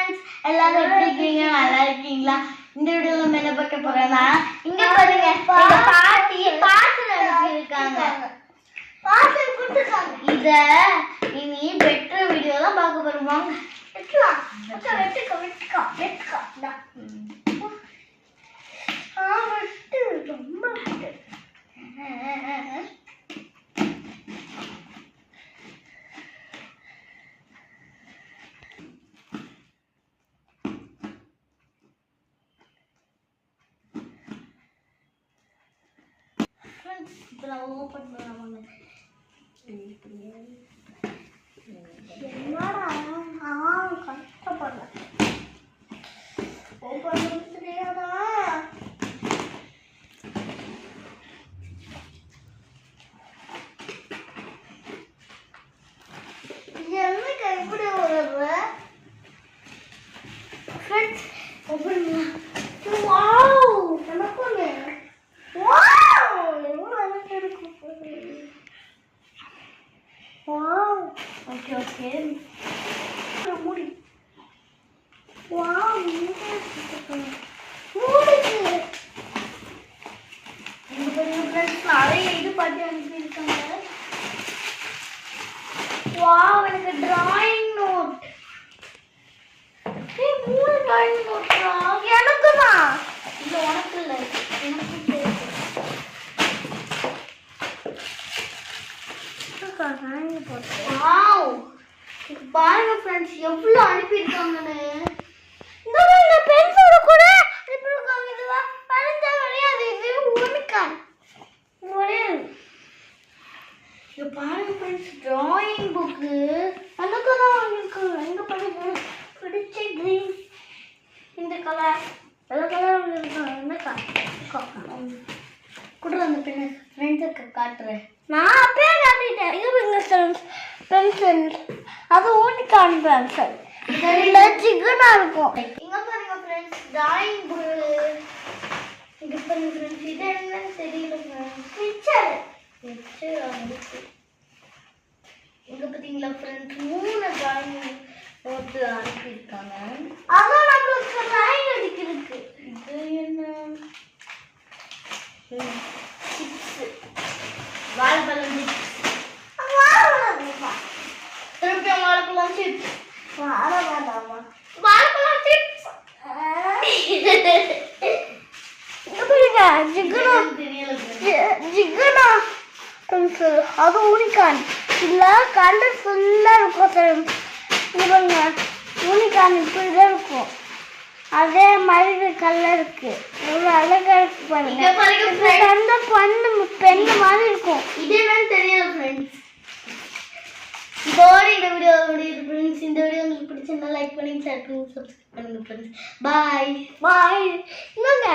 Friends, எல்லாரும் எப்படி இருக்கீங்க? நல்லா இருக்கீங்களா? இந்த வீடியோல நம்ம என்ன பார்க்க போறோம்னா, இங்க பாருங்க, எங்க பாட்டி பார்சல் அனுப்பி இருக்காங்க. பார்சல் கொடுத்துருக்காங்க. இத இனி பெட்டர் வீடியோல பார்க்க போறோம். வாங்க வெட்டலாம். வெட்டுக்கா. வெட்டு ரொம்ப வெட்டு. இப்ப ஓபன் பண்ணலாமா? என்னடா கஷ்டப்படல. ஓபன் பண்ண தெரியாதா? என்ன கைப்படி வருது? ஃப்ரெண்ட்ஸ் ஓபன் பண்ணலாம். வாவ்! எனக்குமே வாவ்! எவ்வளவு அழகா இருக்கு. வாவ்! ஓகே மூடி. வாவ்! மூடிக்கு இந்த பாருங்க ஃப்ரெண்ட்ஸ், நிறைய இது பாட்டி அனுப்பி இருக்காங்க. வாவ்! எனக்கு டிராயிங் நோட். ஏய், 3 டிராயிங் நோட்ரா? எனக்குமா? இல்ல உனக்கு இல்ல, எனக்கு இருக்கு. வாவ்! பாருங்க ஃப்ரெண்ட்ஸ், எவ்வளவு அனுப்பி இருக்காங்கன்னு. இந்த பென்சில் கூட அனுப்பி இருக்காங்க. இதுதான் பரந்த கிடையாது, இது யூனிகான். இங்க பாருங்க ஃப்ரெண்ட்ஸ், டிராயிங் புக் எனக்கு தான் வாங்கிருக்காங்க. எங்க பாருங்க, பிடிச்ச கிரீன், இந்த கலர், எல்லா கலர் வாங்கிருக்காங்க. என்ன கூட அந்த ஃப்ரெண்ட்ஸுக்கு காட்டுறேன். நான் அப்பயே காட்டிட்டேன். இது பென்சில், அது யூனிகான் பென்சில். இதுல சிக்கனா இருக்கும். இங்க பாருங்க ஃப்ரெண்ட்ஸ், டிராயிங் புக். இங்க பாருங்க ஃப்ரெண்ட்ஸ், இது என்னன்னு தெரியல ஃப்ரெண்ட்ஸ். பிக்சர் இருக்கு. இங்க பாத்தீங்களா ஃப்ரெண்ட்ஸ், 3 டிராயிங் போட்டு அனுப்பி இருக்காங்க. அதான் நம்மளுக்கு டிராயிங் அடிக்கிறதுக்கு. இது என்ன? சிப்ஸ், வாழைப்பழம் சிப்ஸ். திருப்பி வாழைப்பழம் சிப்ஸ். வாழைப்பழம் சிப்ஸ். ஜிகனா பென்சில், அது யூனிகான். இல்ல கலர் ஃபுல்லா இருக்கும். இவங்க யூனிகான் இப்படிதான் இருக்கும். அதே மாதிரி கலர் இருக்கு. எவ்வளவு அழகா இருக்கு பாருங்க. பெண்ணு மாதிரி இருக்கும். இது என்னன்னு தெரியல ஃப்ரெண்ட்ஸ். இதோட இந்த வீடியோ முடியுது ஃப்ரெண்ட்ஸ். இந்த வீடியோ உங்களுக்கு பிடிச்சிருந்தா லைக் பண்ணி ஷேர் பண்ணி சப்ஸ்கிரைப் பண்ணுங்க ஃப்ரெண்ட்ஸ். பாய். இன்னுங்க